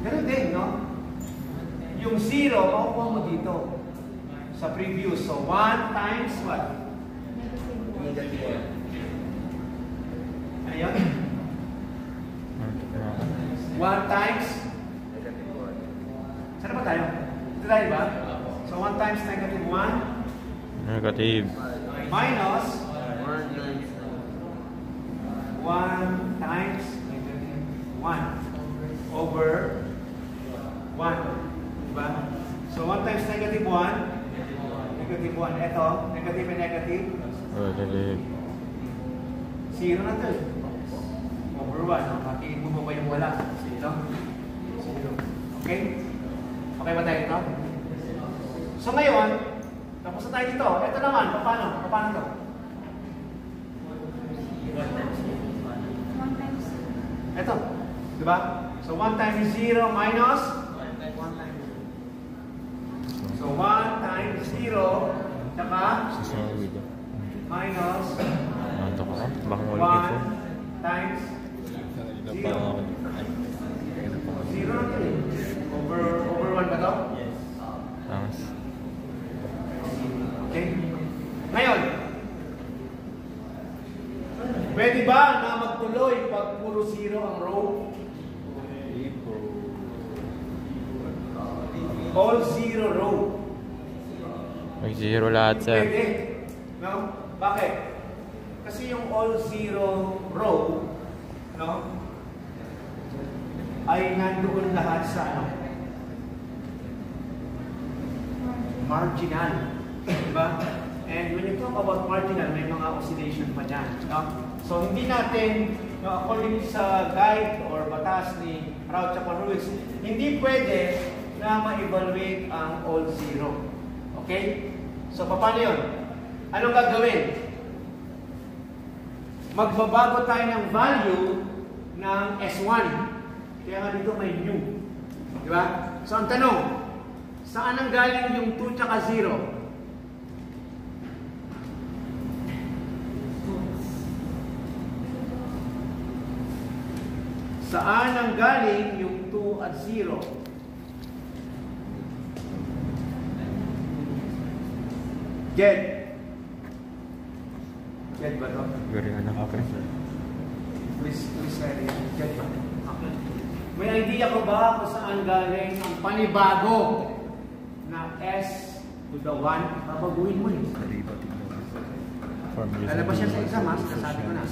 Ganun din, no? Yung 0, makukuha mo dito sa previous. So, 1 times what? Negative 1. Ayan. 1 times? Negative 1. Saan ba tayo? Ito tayo ba? So, 1 times negative 1? Negative. Minus 1 times negative 1 over 1. Diba? So, 1 times negative 1, negative 1. Ito, negative and negative. Negative. 0 na ito. Over 1. Makiin mo ba yung wala? 0. Okay? Okay ba tayo ito? So, ngayon, tapos na tayo dito. Ito naman, paano? Paano ito? Ito. Diba? So, 1 times 0 minus 1 times. So, 1 times 0 tsaka minus 1 times 0. 0 na ito eh. Over 1 ba ito? Yes. Okay? Ngayon, pwede ba na magtuloy pag puro 0 ang row? All 0 row. May 0 lahat, sir. Pwede. No? Bakit? Kasi yung all 0 row, no? Ay nandoon lahat sa ano? Marginal. Diba? And when you talk about marginal, may mga oscillation pa dyan. No? So, hindi natin, no, according sa guide or batas ni Rauch-Chapan-Ruiz, hindi pwede na ma-evaluate ang all 0. Okay? So, paano yun? Anong gagawin? Magbabago tayo ng value ng S1. Kaya nga dito may new. Diba? So, ang tanong, saan ang galing yung 2 tsaka 0? Saan ang galing yung 2 at 0? Get ba ito? Very okay. Please get ba? Okay. May idea ko ba kung saan galing ang panibago na S to the 1? Babaguhin mo eh. Lalabas siya sa exam ha? Sinasabi ko na.